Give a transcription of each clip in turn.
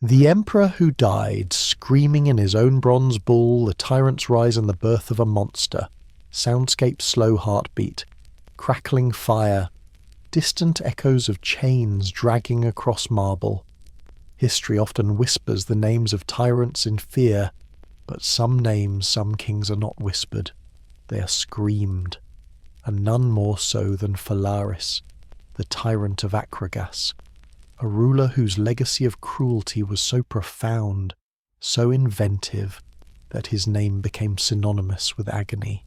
The emperor who died, screaming in his own bronze bull, the tyrant's rise and the birth of a monster. Soundscape slow heartbeat, crackling fire, distant echoes of chains dragging across marble. History often whispers the names of tyrants in fear, but some names, some kings are not whispered. They are screamed, and none more so than Phalaris, the tyrant of Akragas, a ruler whose legacy of cruelty was so profound, so inventive, that his name became synonymous with agony.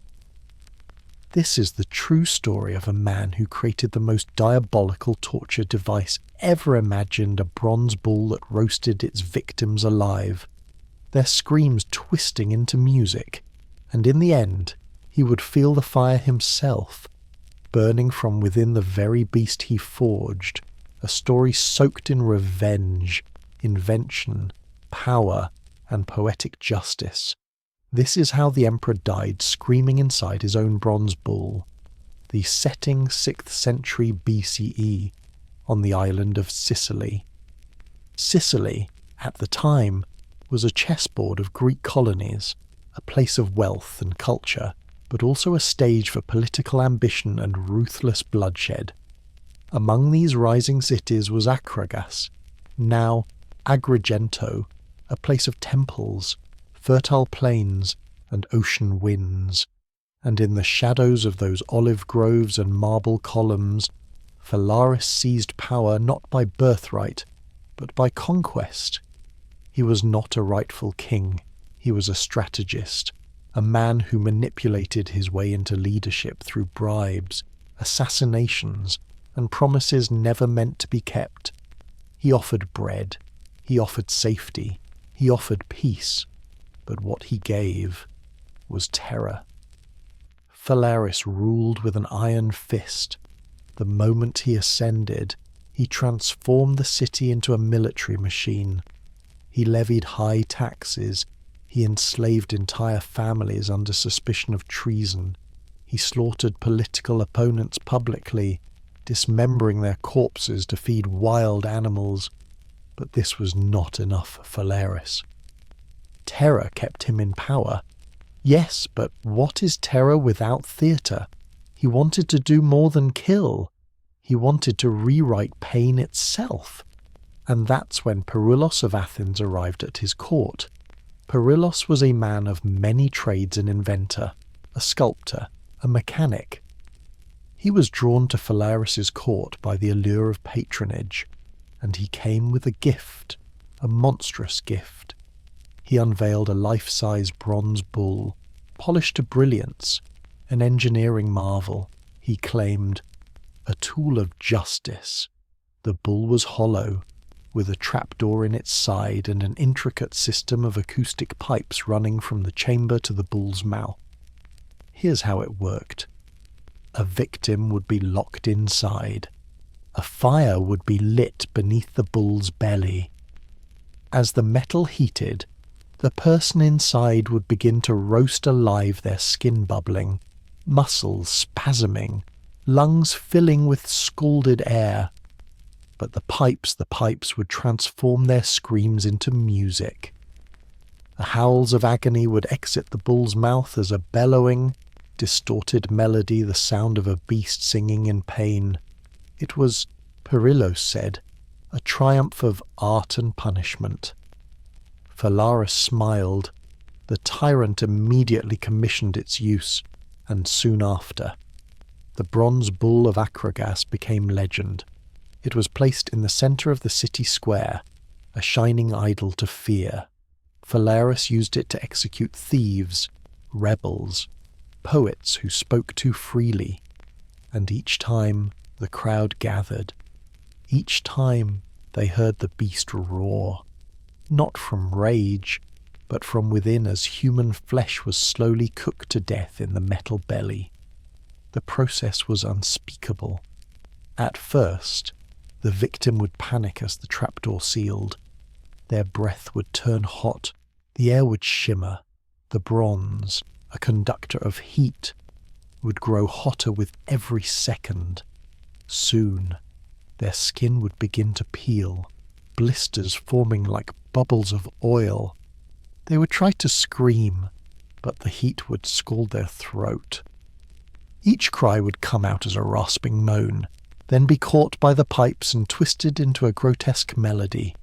This is the true story of a man who created the most diabolical torture device ever imagined, a bronze bull that roasted its victims alive, their screams twisting into music, and in the end he would feel the fire himself, burning from within the very beast he forged, a story soaked in revenge, invention, power, and poetic justice. This is how the emperor died, screaming inside his own bronze bull. The setting 6th century BCE on the island of Sicily. Sicily, at the time, was a chessboard of Greek colonies, a place of wealth and culture, but also a stage for political ambition and ruthless bloodshed. Among these rising cities was Akragas, now Agrigento, a place of temples, fertile plains, and ocean winds. And in the shadows of those olive groves and marble columns, Phalaris seized power not by birthright, but by conquest. He was not a rightful king, he was a strategist, a man who manipulated his way into leadership through bribes, assassinations, and promises never meant to be kept. He offered bread, he offered safety, he offered peace, but what he gave was terror. Phalaris ruled with an iron fist. The moment he ascended, he transformed the city into a military machine. He levied high taxes, he enslaved entire families under suspicion of treason, he slaughtered political opponents publicly, dismembering their corpses to feed wild animals. But this was not enough for Phalaris. Terror kept him in power. Yes, but what is terror without theatre? He wanted to do more than kill. He wanted to rewrite pain itself. And that's when Perillus of Athens arrived at his court. Perillus was a man of many trades, an inventor, a sculptor, a mechanic. He was drawn to Phalaris's court by the allure of patronage, and he came with a gift, a monstrous gift. He unveiled a life-size bronze bull, polished to brilliance, an engineering marvel. He claimed, a tool of justice. The bull was hollow, with a trapdoor in its side and an intricate system of acoustic pipes running from the chamber to the bull's mouth. Here's how it worked. A victim would be locked inside. A fire would be lit beneath the bull's belly. As the metal heated, the person inside would begin to roast alive, their skin bubbling, muscles spasming, lungs filling with scalded air. But the pipes would transform their screams into music. The howls of agony would exit the bull's mouth as a bellowing, distorted melody, the sound of a beast singing in pain. It was, Perillus said, a triumph of art and punishment. Phalaris smiled. The tyrant immediately commissioned its use, and soon after, the bronze bull of Akragas became legend. It was placed in the centre of the city square, a shining idol to fear. Phalaris used it to execute thieves, rebels, poets who spoke too freely, and each time the crowd gathered. Each time they heard the beast roar, not from rage, but from within as human flesh was slowly cooked to death in the metal belly. The process was unspeakable. At first, the victim would panic as the trapdoor sealed. Their breath would turn hot, the air would shimmer, the bronze, a conductor of heat, would grow hotter with every second. Soon, their skin would begin to peel, blisters forming like bubbles of oil. They would try to scream, but the heat would scald their throat. Each cry would come out as a rasping moan, then be caught by the pipes and twisted into a grotesque melody.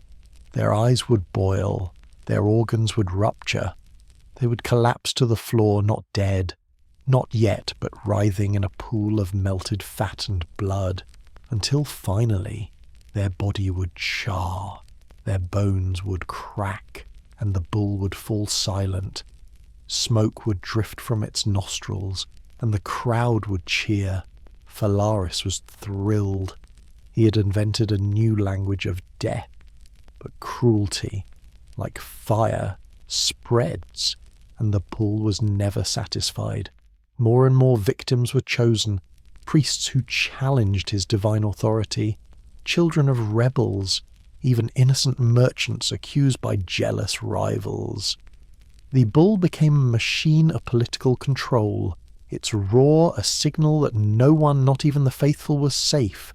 Their eyes would boil, their organs would rupture. They would collapse to the floor, not dead, not yet, but writhing in a pool of melted fat and blood, until finally their body would char, their bones would crack, and the bull would fall silent. Smoke would drift from its nostrils, and the crowd would cheer. Phalaris was thrilled. He had invented a new language of death, but cruelty, like fire, spreads, and the bull was never satisfied. More and more victims were chosen, priests who challenged his divine authority, children of rebels, even innocent merchants accused by jealous rivals. The bull became a machine of political control, its roar a signal that no one, not even the faithful, was safe.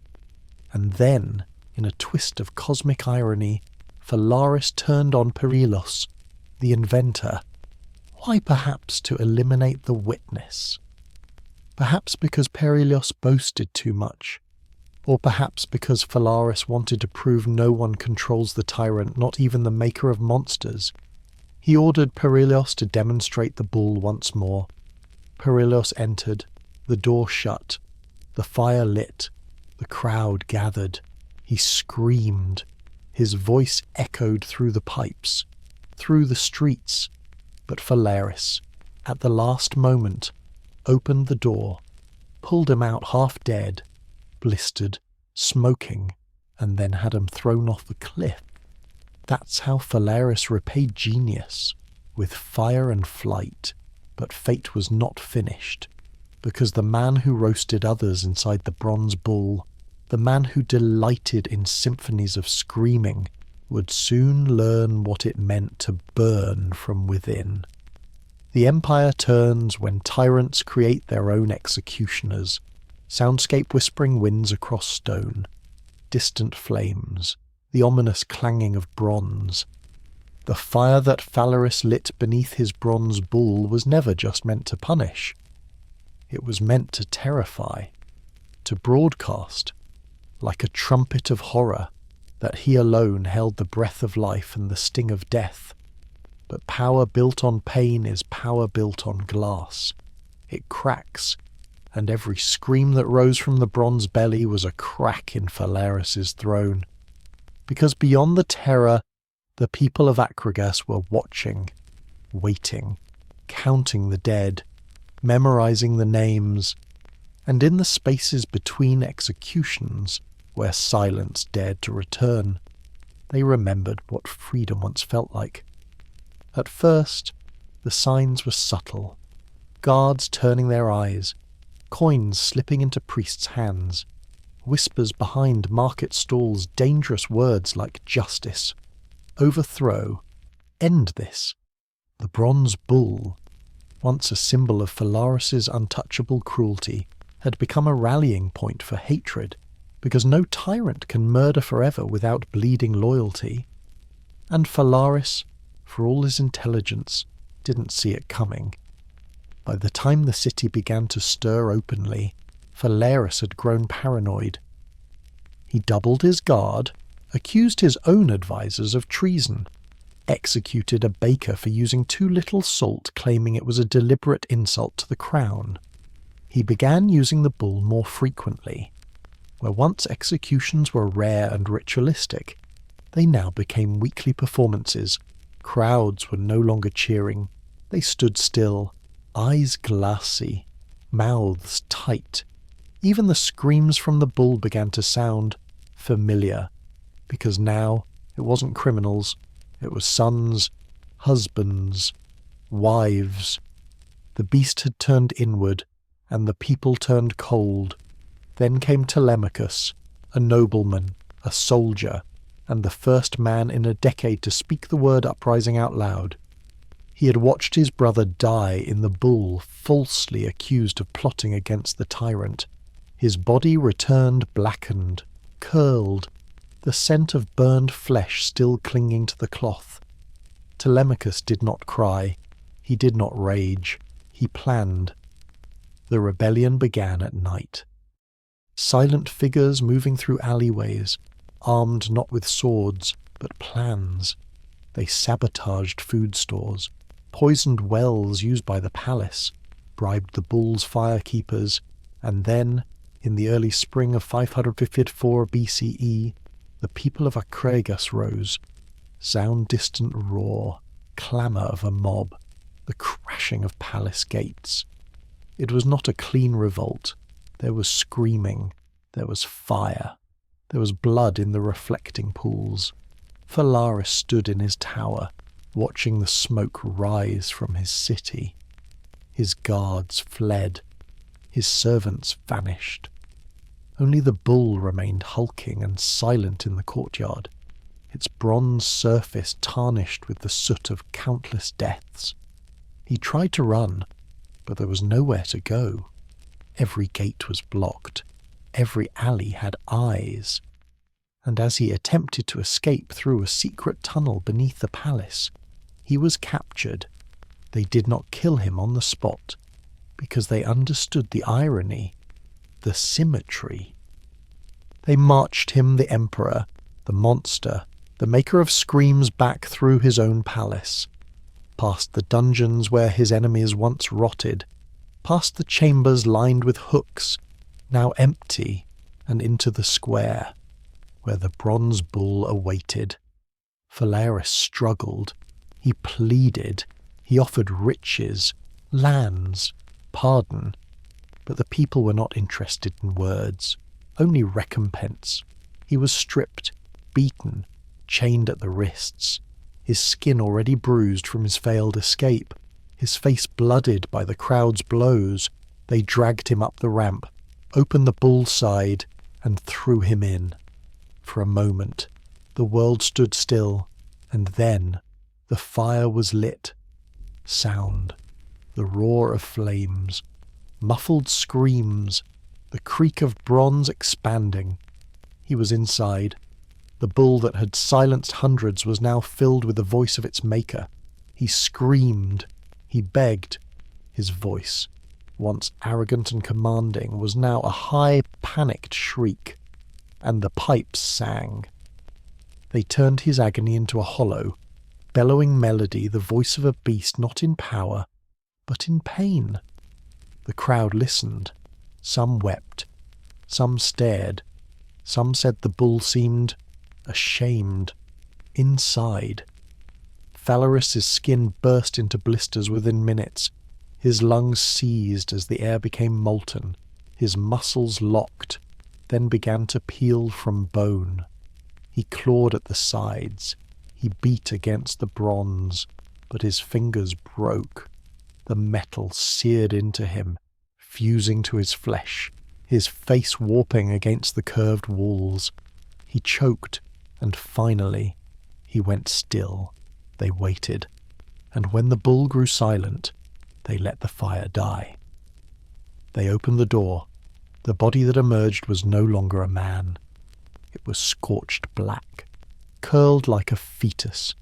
And then, in a twist of cosmic irony, Phalaris turned on Perilos, the inventor. Why perhaps to eliminate the witness? Perhaps because Perilos boasted too much. Or perhaps because Phalaris wanted to prove no one controls the tyrant, not even the maker of monsters. He ordered Perilos to demonstrate the bull once more. Perilos entered, the door shut, the fire lit, the crowd gathered. He screamed. His voice echoed through the pipes, through the streets. But Phalaris, at the last moment, opened the door, pulled him out half dead, blistered, smoking, and then had him thrown off the cliff. That's how Phalaris repaid genius, with fire and flight. But fate was not finished, because the man who roasted others inside the bronze bull, the man who delighted in symphonies of screaming, would soon learn what it meant to burn from within. The empire turns when tyrants create their own executioners, soundscape whispering winds across stone, distant flames, the ominous clanging of bronze. The fire that Phalaris lit beneath his bronze bull was never just meant to punish. It was meant to terrify, to broadcast, like a trumpet of horror, that he alone held the breath of life and the sting of death. But power built on pain is power built on glass. It cracks, and every scream that rose from the bronze belly was a crack in Phalaris's throne. Because beyond the terror, the people of Akragas were watching, waiting, counting the dead, memorizing the names, and in the spaces between executions, where silence dared to return, they remembered what freedom once felt like. At first, the signs were subtle, guards turning their eyes, coins slipping into priests' hands, whispers behind market stalls, dangerous words like justice, overthrow, end this. The bronze bull, once a symbol of Phalaris's untouchable cruelty, had become a rallying point for hatred, because no tyrant can murder forever without bleeding loyalty. And Phalaris, for all his intelligence, didn't see it coming. By the time the city began to stir openly, Phalaris had grown paranoid. He doubled his guard, accused his own advisers of treason, executed a baker for using too little salt, claiming it was a deliberate insult to the crown. He began using the bull more frequently. Where once executions were rare and ritualistic, they now became weekly performances. Crowds were no longer cheering. They stood still, eyes glassy, mouths tight. Even the screams from the bull began to sound familiar, because now it wasn't criminals, it was sons, husbands, wives. The beast had turned inward, and the people turned cold. Then came Telemachus, a nobleman, a soldier, and the first man in a decade to speak the word uprising out loud. He had watched his brother die in the bull, falsely accused of plotting against the tyrant. His body returned blackened, curled. the scent of burned flesh still clinging to the cloth. Telemachus did not cry. He did not rage. He planned. The rebellion began at night. Silent figures moving through alleyways, armed not with swords, but plans. They sabotaged food stores, poisoned wells used by the palace, bribed the bull's firekeepers, and then, in the early spring of 554 BCE, the people of Akragas rose. Sound-distant roar, clamour of a mob, the crashing of palace gates. It was not a clean revolt. There was screaming, there was fire, there was blood in the reflecting pools. Phalaris stood in his tower, watching the smoke rise from his city. His guards fled, his servants vanished. Only the bull remained hulking and silent in the courtyard, its bronze surface tarnished with the soot of countless deaths. He tried to run, but there was nowhere to go. Every gate was blocked. Every alley had eyes. And as he attempted to escape through a secret tunnel beneath the palace, he was captured. They did not kill him on the spot, because they understood the irony, the symmetry. They marched him, the emperor, the monster, the maker of screams, back through his own palace, past the dungeons where his enemies once rotted, past the chambers lined with hooks, now empty, and into the square, where the bronze bull awaited. Phalaris struggled. He pleaded. He offered riches, lands, pardon. But the people were not interested in words, only recompense. He was stripped, beaten, chained at the wrists, his skin already bruised from his failed escape, his face blooded by the crowd's blows. They dragged him up the ramp, opened the bull's side, and threw him in. For a moment, the world stood still, and then the fire was lit. Sound, the roar of flames, muffled screams, the creak of bronze expanding. He was inside. The bull that had silenced hundreds was now filled with the voice of its maker. He screamed. He begged. His voice, once arrogant and commanding, was now a high, panicked shriek. And the pipes sang. They turned his agony into a hollow, bellowing melody, the voice of a beast not in power, but in pain. The crowd listened. Some wept. Some stared. Some said the bull seemed ashamed. Inside. Phalaris's skin burst into blisters within minutes. His lungs seized as the air became molten. His muscles locked, then began to peel from bone. He clawed at the sides. He beat against the bronze, but his fingers broke. The metal seared into him, fusing to his flesh, his face warping against the curved walls. He choked, and finally, he went still. They waited, and when the bull grew silent, they let the fire die. They opened the door. The body that emerged was no longer a man. It was scorched black, curled like a fetus,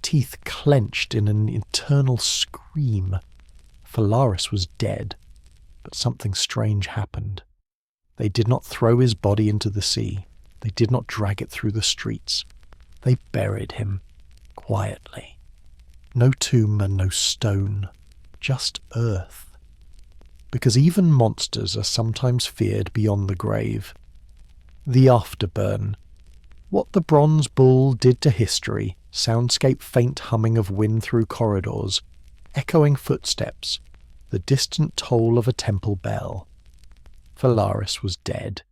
teeth clenched in an eternal scream. Phalaris was dead, but something strange happened. They did not throw his body into the sea. They did not drag it through the streets. They buried him, quietly. No tomb and no stone, just earth. Because even monsters are sometimes feared beyond the grave. The afterburn. What the bronze bull did to history, soundscape faint humming of wind through corridors, echoing footsteps, the distant toll of a temple bell. Phalaris was dead.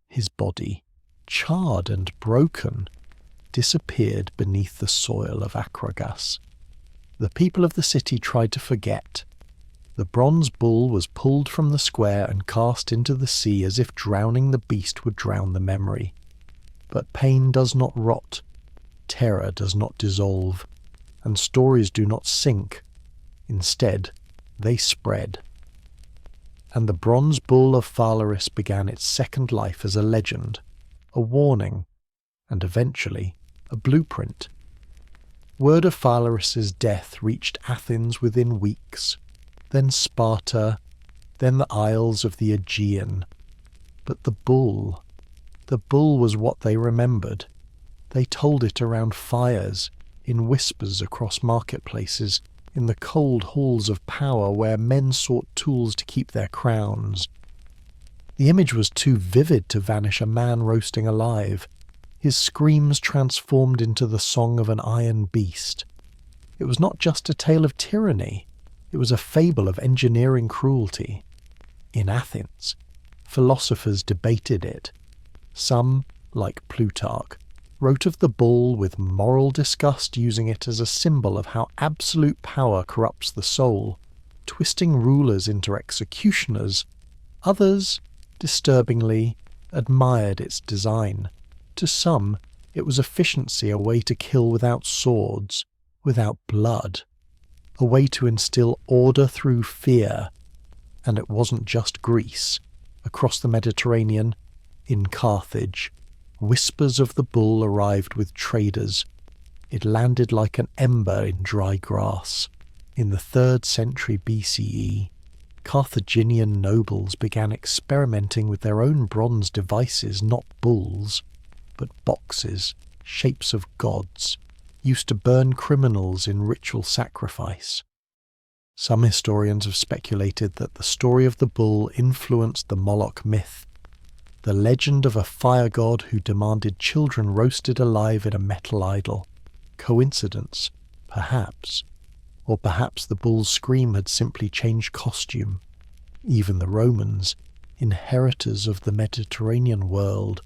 His body, charred and broken, disappeared beneath the soil of Akragas. The people of the city tried to forget. The bronze bull was pulled from the square and cast into the sea as if drowning the beast would drown the memory. But pain does not rot, terror does not dissolve, and stories do not sink. Instead, they spread. And the bronze bull of Phalaris began its second life as a legend, a warning, and eventually a blueprint. Word of Phalaris' death reached Athens within weeks, then Sparta, then the Isles of the Aegean. But the bull was what they remembered. They told it around fires, in whispers across marketplaces, in the cold halls of power where men sought tools to keep their crowns. The image was too vivid to vanish a man roasting alive. His screams transformed into the song of an iron beast. It was not just a tale of tyranny, it was a fable of engineering cruelty. In Athens, philosophers debated it. Some, like Plutarch, wrote of the bull with moral disgust, using it as a symbol of how absolute power corrupts the soul, twisting rulers into executioners. Others, disturbingly, admired its design. To some, it was efficiency, a way to kill without swords, without blood, a way to instill order through fear. And it wasn't just Greece. Across the Mediterranean, in Carthage, whispers of the bull arrived with traders. It landed like an ember in dry grass. In the 3rd century BCE, Carthaginian nobles began experimenting with their own bronze devices, not bulls, but boxes, shapes of gods, used to burn criminals in ritual sacrifice. Some historians have speculated that the story of the bull influenced the Moloch myth, the legend of a fire god who demanded children roasted alive in a metal idol. Coincidence? Perhaps. Or perhaps the bull's scream had simply changed costume. Even the Romans, inheritors of the Mediterranean world,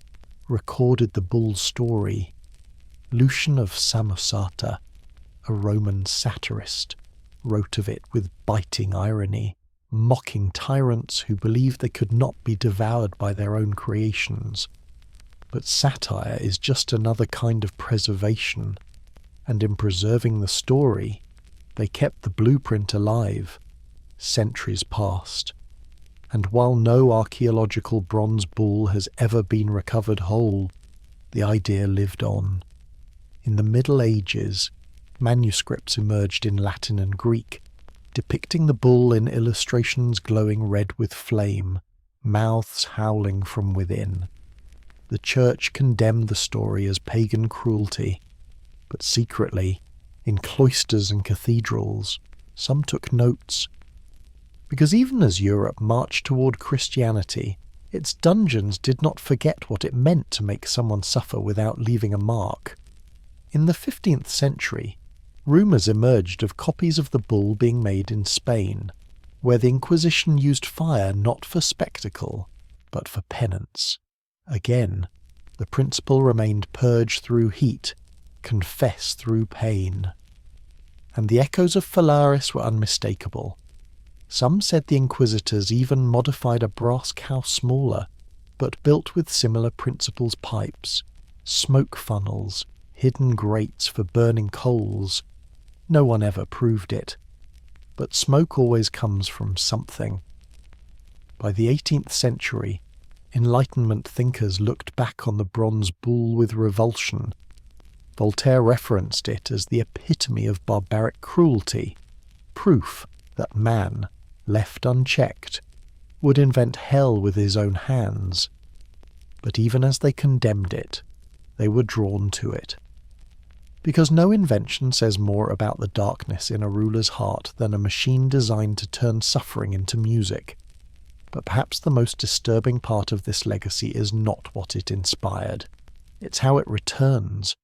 recorded the bull's story. Lucian of Samosata, a Roman satirist, wrote of it with biting irony, mocking tyrants who believed they could not be devoured by their own creations. But satire is just another kind of preservation, and in preserving the story, they kept the blueprint alive. Centuries passed, and while no archaeological bronze bull has ever been recovered whole, the idea lived on. In the Middle Ages, manuscripts emerged in Latin and Greek, depicting the bull in illustrations glowing red with flame, mouths howling from within. The Church condemned the story as pagan cruelty, but secretly, in cloisters and cathedrals, some took notes. Because even as Europe marched toward Christianity, its dungeons did not forget what it meant to make someone suffer without leaving a mark. In the 15th century, rumours emerged of copies of the bull being made in Spain, where the Inquisition used fire not for spectacle, but for penance. Again, the principle remained purge through heat, confess through pain. And the echoes of Phalaris were unmistakable. Some said the Inquisitors even modified a brass cow smaller, but built with similar principles pipes, smoke funnels, hidden grates for burning coals. No one ever proved it, but smoke always comes from something. By the 18th century, Enlightenment thinkers looked back on the bronze bull with revulsion. Voltaire referenced it as the epitome of barbaric cruelty, proof that man, left unchecked, would invent hell with his own hands. But even as they condemned it, they were drawn to it. Because no invention says more about the darkness in a ruler's heart than a machine designed to turn suffering into music. But perhaps the most disturbing part of this legacy is not what it inspired. It's how it returns.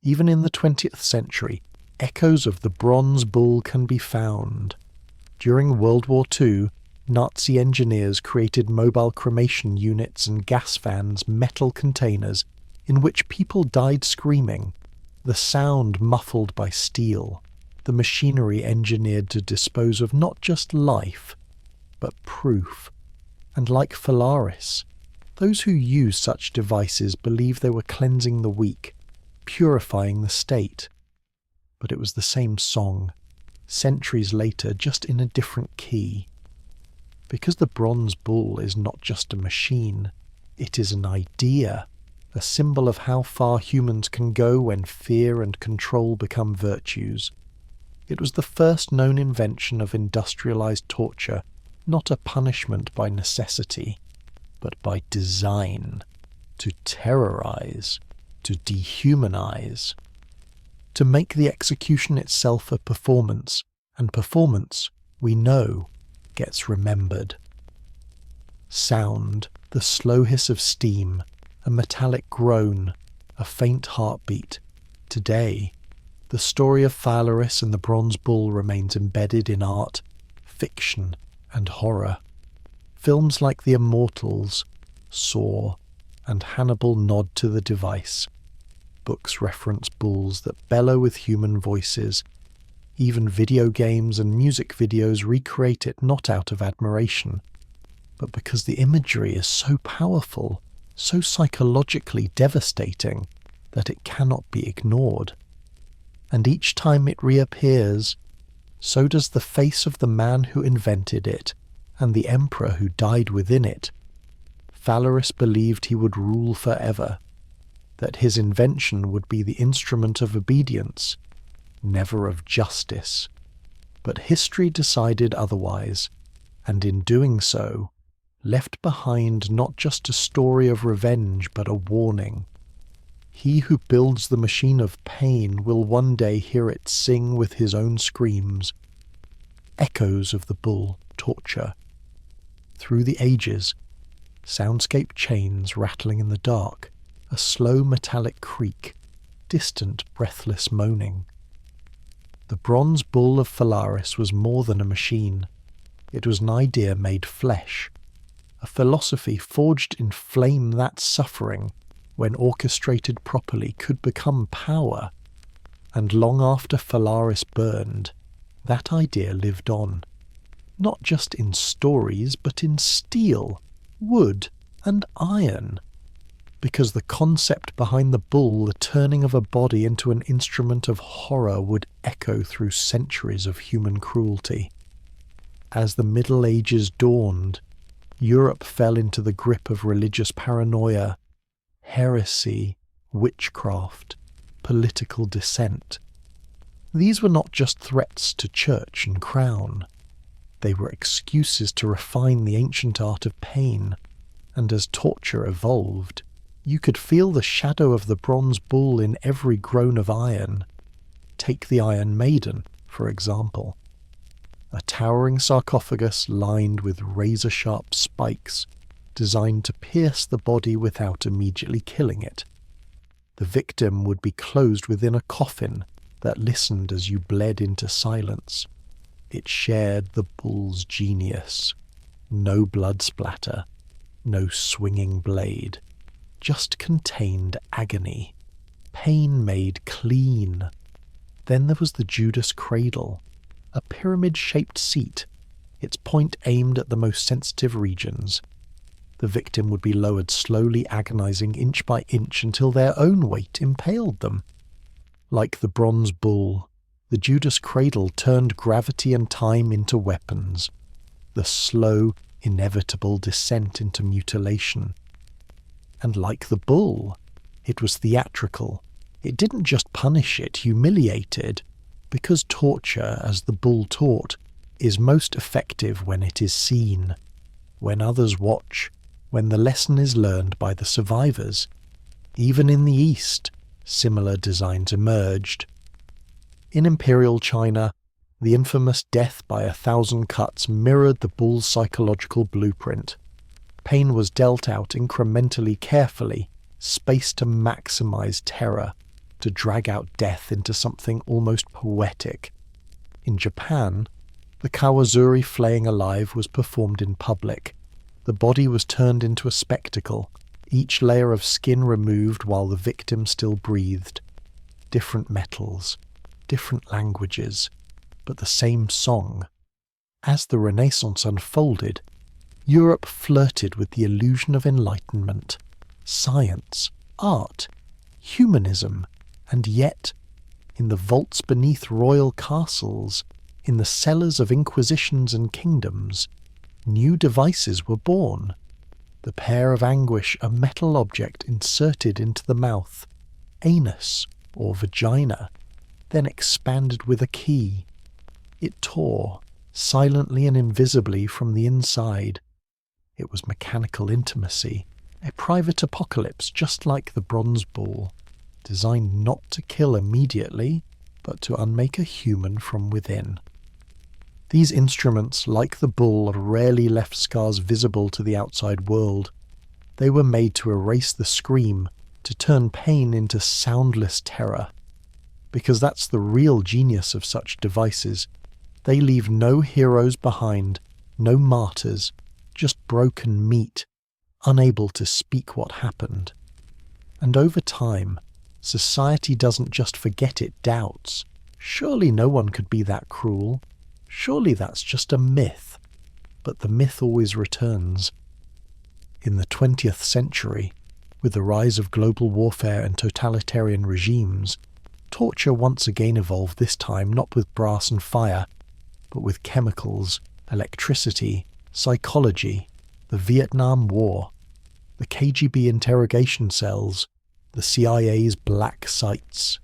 Even in the 20th century, echoes of the bronze bull can be found. During World War II, Nazi engineers created mobile cremation units and gas vans, metal containers, in which people died screaming, the sound muffled by steel, the machinery engineered to dispose of not just life, but proof. And like Phalaris, those who use such devices believe they were cleansing the weak, purifying the state. But it was the same song, centuries later, just in a different key. Because the bronze bull is not just a machine, it is an idea, a symbol of how far humans can go when fear and control become virtues. It was the first known invention of industrialized torture, not a punishment by necessity, but by design, to terrorize, to dehumanize, to make the execution itself a performance, and performance, we know, gets remembered. Sound, the slow hiss of steam, a metallic groan, a faint heartbeat. Today, the story of Phalaris and the bronze bull remains embedded in art, fiction, and horror. Films like The Immortals, Saw, and Hannibal nod to the device. Books reference bulls that bellow with human voices. Even video games and music videos recreate it not out of admiration, but because the imagery is so powerful, so psychologically devastating, that it cannot be ignored. And each time it reappears, so does the face of the man who invented it, and the emperor who died within it. Phalaris believed he would rule forever, that his invention would be the instrument of obedience, never of justice. But history decided otherwise, and in doing so, left behind not just a story of revenge but a warning. He who builds the machine of pain will one day hear it sing with his own screams. Echoes of the bull torture. Through the ages, soundscape chains rattling in the dark, a slow metallic creak, distant breathless moaning. The bronze bull of Phalaris was more than a machine. It was an idea made flesh, a philosophy forged in flame that suffering, when orchestrated properly, could become power. And long after Phalaris burned, that idea lived on, not just in stories, but in steel, wood, and iron. Because the concept behind the bull, the turning of a body into an instrument of horror, would echo through centuries of human cruelty. As the Middle Ages dawned, Europe fell into the grip of religious paranoia, heresy, witchcraft, political dissent. These were not just threats to church and crown. They were excuses to refine the ancient art of pain, and as torture evolved, you could feel the shadow of the bronze bull in every groan of iron. Take the Iron Maiden, for example. A towering sarcophagus lined with razor-sharp spikes, designed to pierce the body without immediately killing it. The victim would be closed within a coffin that listened as you bled into silence. It shared the bull's genius. No blood splatter, no swinging blade, just contained agony, pain made clean. Then there was the Judas cradle, a pyramid-shaped seat, its point aimed at the most sensitive regions. The victim would be lowered slowly, agonizing inch by inch until their own weight impaled them. Like the bronze bull, the Judas cradle turned gravity and time into weapons, the slow, inevitable descent into mutilation. And like the bull, it was theatrical. It didn't just punish, it humiliated, because torture, as the bull taught, is most effective when it is seen, when others watch, when the lesson is learned by the survivors. Even in the East, similar designs emerged. In Imperial China, the infamous death by 1,000 cuts mirrored the bull's psychological blueprint. Pain was dealt out incrementally, carefully, spaced to maximize terror, to drag out death into something almost poetic. In Japan, the kawazuri flaying alive was performed in public. The body was turned into a spectacle, each layer of skin removed while the victim still breathed. Different metals, different languages, but the same song. As the Renaissance unfolded, Europe flirted with the illusion of enlightenment, science, art, humanism, and yet, in the vaults beneath royal castles, in the cellars of inquisitions and kingdoms, new devices were born. The pear of anguish, a metal object inserted into the mouth, anus or vagina, then expanded with a key. It tore, silently and invisibly from the inside. It was mechanical intimacy, a private apocalypse just like the bronze bull, designed not to kill immediately, but to unmake a human from within. These instruments, like the bull, rarely left scars visible to the outside world. They were made to erase the scream, to turn pain into soundless terror. Because that's the real genius of such devices. They leave no heroes behind, no martyrs, just broken meat, unable to speak what happened. And over time, society doesn't just forget it doubts. Surely no one could be that cruel. Surely that's just a myth. But the myth always returns. In the 20th century, with the rise of global warfare and totalitarian regimes, torture once again evolved, this time not with brass and fire, but with chemicals, electricity, psychology, the Vietnam War, the KGB interrogation cells, the CIA's black sites.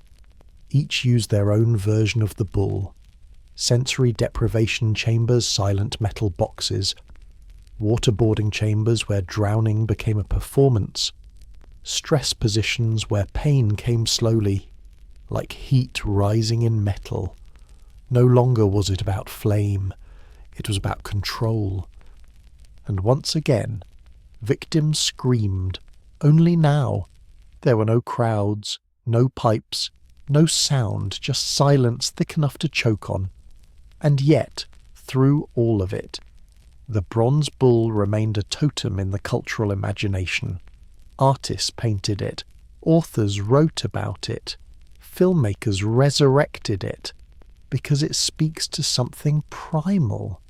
Each used their own version of the bull. Sensory deprivation chambers, silent metal boxes, waterboarding chambers where drowning became a performance, stress positions where pain came slowly, like heat rising in metal. No longer was it about flame, it was about control. And once again, victims screamed, only now. There were no crowds, no pipes, no sound, just silence thick enough to choke on. And yet, through all of it, the bronze bull remained a totem in the cultural imagination. Artists painted it, authors wrote about it, filmmakers resurrected it, because it speaks to something primal.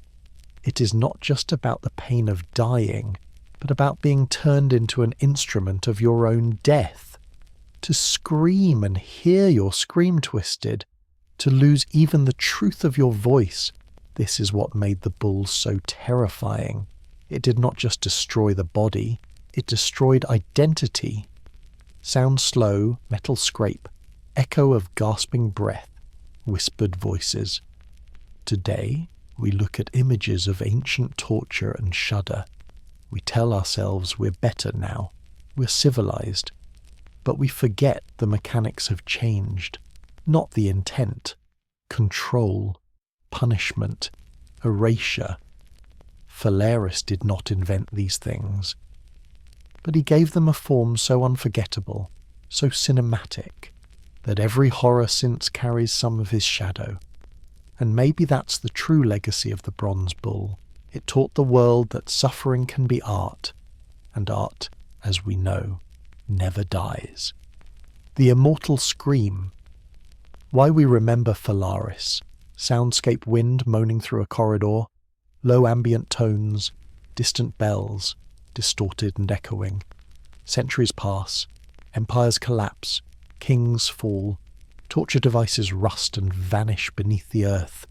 It is not just about the pain of dying, but about being turned into an instrument of your own death. To scream and hear your scream twisted, to lose even the truth of your voice. This is what made the bull so terrifying. It did not just destroy the body, it destroyed identity. Sound slow, metal scrape, echo of gasping breath, whispered voices. Today, we look at images of ancient torture and shudder. We tell ourselves we're better now, we're civilized. But we forget the mechanics have changed. Not the intent. Control, punishment, erasure. Phalaris did not invent these things. But he gave them a form so unforgettable, so cinematic, that every horror since carries some of his shadow. And maybe that's the true legacy of the bronze bull. It taught the world that suffering can be art, and art, as we know, never dies. The immortal scream. Why we remember Phalaris. Soundscape wind moaning through a corridor, low ambient tones, distant bells, distorted and echoing. Centuries pass, empires collapse, kings fall, torture devices rust and vanish beneath the earth.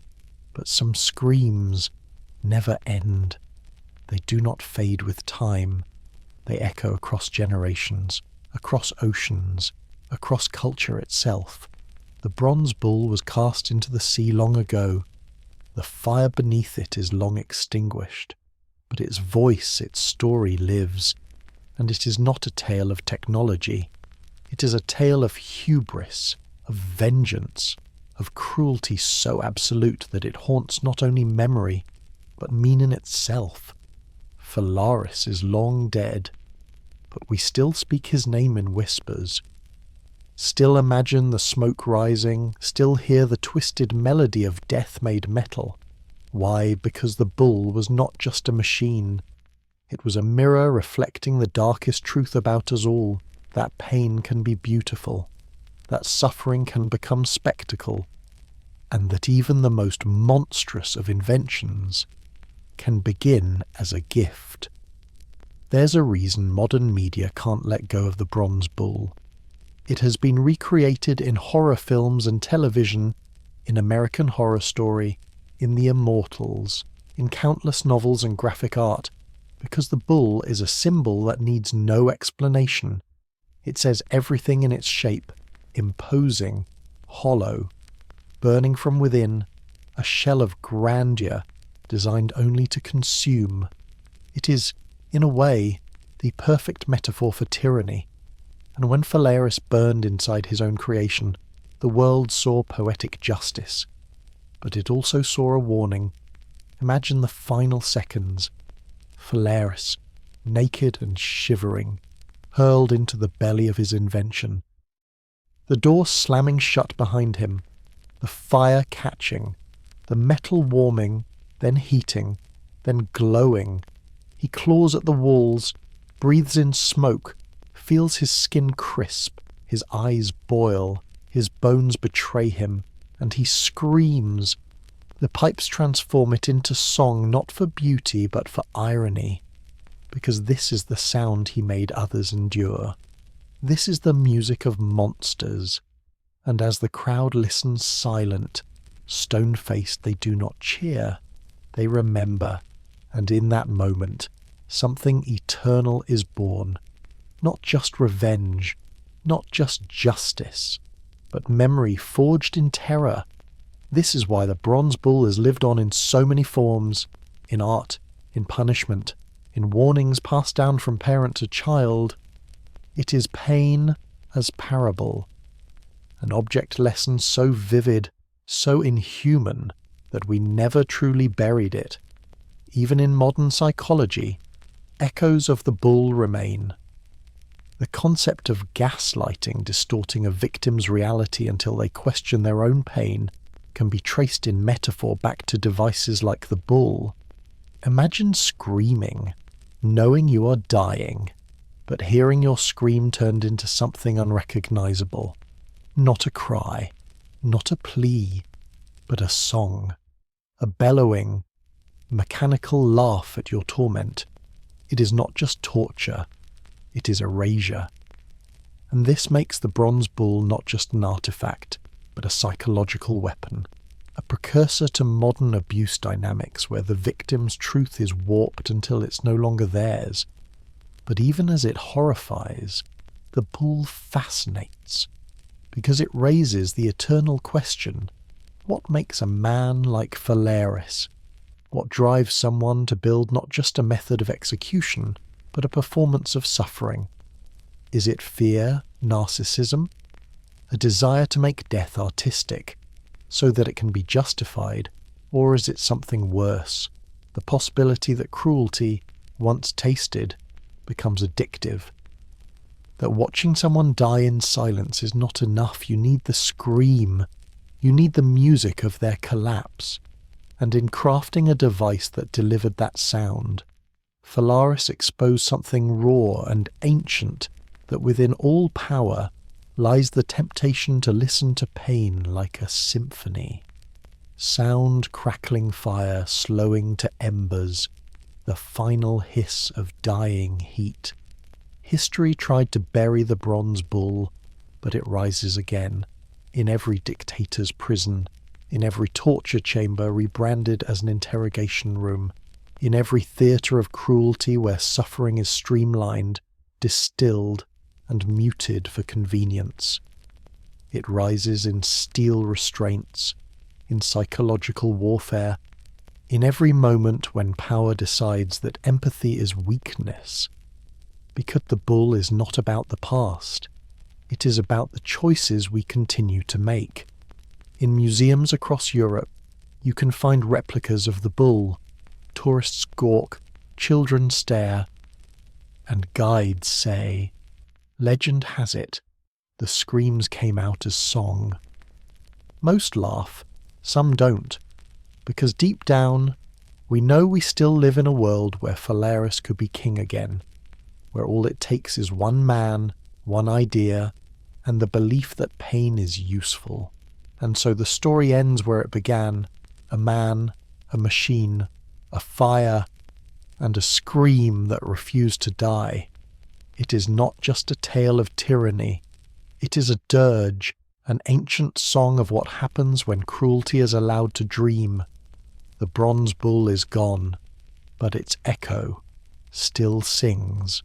But some screams never end. They do not fade with time. They echo across generations, across oceans, across culture itself. The bronze bull was cast into the sea long ago. The fire beneath it is long extinguished, but its voice, its story lives, and it is not a tale of technology. It is a tale of hubris, of vengeance, of cruelty so absolute that it haunts not only memory, but meaning itself. Phalaris is long dead, but we still speak his name in whispers. Still imagine the smoke rising, still hear the twisted melody of death made metal. Why? Because the bull was not just a machine. It was a mirror reflecting the darkest truth about us all, that pain can be beautiful, that suffering can become spectacle, and that even the most monstrous of inventions can begin as a gift. There's a reason modern media can't let go of the bronze bull. It has been recreated in horror films and television, in American Horror Story, in The Immortals, in countless novels and graphic art, because the bull is a symbol that needs no explanation. It says everything in its shape, imposing, hollow, burning from within, a shell of grandeur designed only to consume. It is, in a way, the perfect metaphor for tyranny. And when Phalaris burned inside his own creation, the world saw poetic justice. But it also saw a warning. Imagine the final seconds. Phalaris, naked and shivering, hurled into the belly of his invention. The door slamming shut behind him, the fire catching, the metal warming, then heating, then glowing. He claws at the walls, breathes in smoke, feels his skin crisp, his eyes boil, his bones betray him, and he screams. The pipes transform it into song, not for beauty but for irony, because this is the sound he made others endure. This is the music of monsters, and as the crowd listens silent, stone-faced, they do not cheer, they remember, and in that moment, something eternal is born. Not just revenge, not just justice, but memory forged in terror. This is why the bronze bull has lived on in so many forms, in art, in punishment, in warnings passed down from parent to child. It is pain as parable, an object lesson so vivid, so inhuman, that we never truly buried it. Even in modern psychology, echoes of the bull remain. The concept of gaslighting distorting a victim's reality until they question their own pain can be traced in metaphor back to devices like the bull. Imagine screaming, knowing you are dying, but hearing your scream turned into something unrecognizable. Not a cry, not a plea, but a song, a bellowing, mechanical laugh at your torment. It is not just torture, it is erasure. And this makes the bronze bull not just an artifact, but a psychological weapon, a precursor to modern abuse dynamics where the victim's truth is warped until it's no longer theirs. But even as it horrifies, the bull fascinates, because it raises the eternal question: what makes a man like Phalaris? What drives someone to build not just a method of execution, but a performance of suffering? Is it fear, narcissism? A desire to make death artistic, so that it can be justified? Or is it something worse, the possibility that cruelty, once tasted, becomes addictive? That watching someone die in silence is not enough. You need the scream. You need the music of their collapse. And in crafting a device that delivered that sound, Phalaris exposed something raw and ancient, that within all power lies the temptation to listen to pain like a symphony. Sound crackling fire slowing to embers, the final hiss of dying heat. History tried to bury the bronze bull, but it rises again, in every dictator's prison, in every torture chamber rebranded as an interrogation room, in every theatre of cruelty where suffering is streamlined, distilled, and muted for convenience. It rises in steel restraints, in psychological warfare, in every moment when power decides that empathy is weakness. Because the bull is not about the past, it is about the choices we continue to make. In museums across Europe, you can find replicas of the bull. Tourists gawk, children stare, and guides say, legend has it, the screams came out as song. Most laugh, some don't, because deep down, we know we still live in a world where Phalaris could be king again, where all it takes is one man, one idea, and the belief that pain is useful. And so the story ends where it began: a man, a machine, a fire, and a scream that refused to die. It is not just a tale of tyranny. It is a dirge, an ancient song of what happens when cruelty is allowed to dream. The bronze bull is gone, but its echo still sings.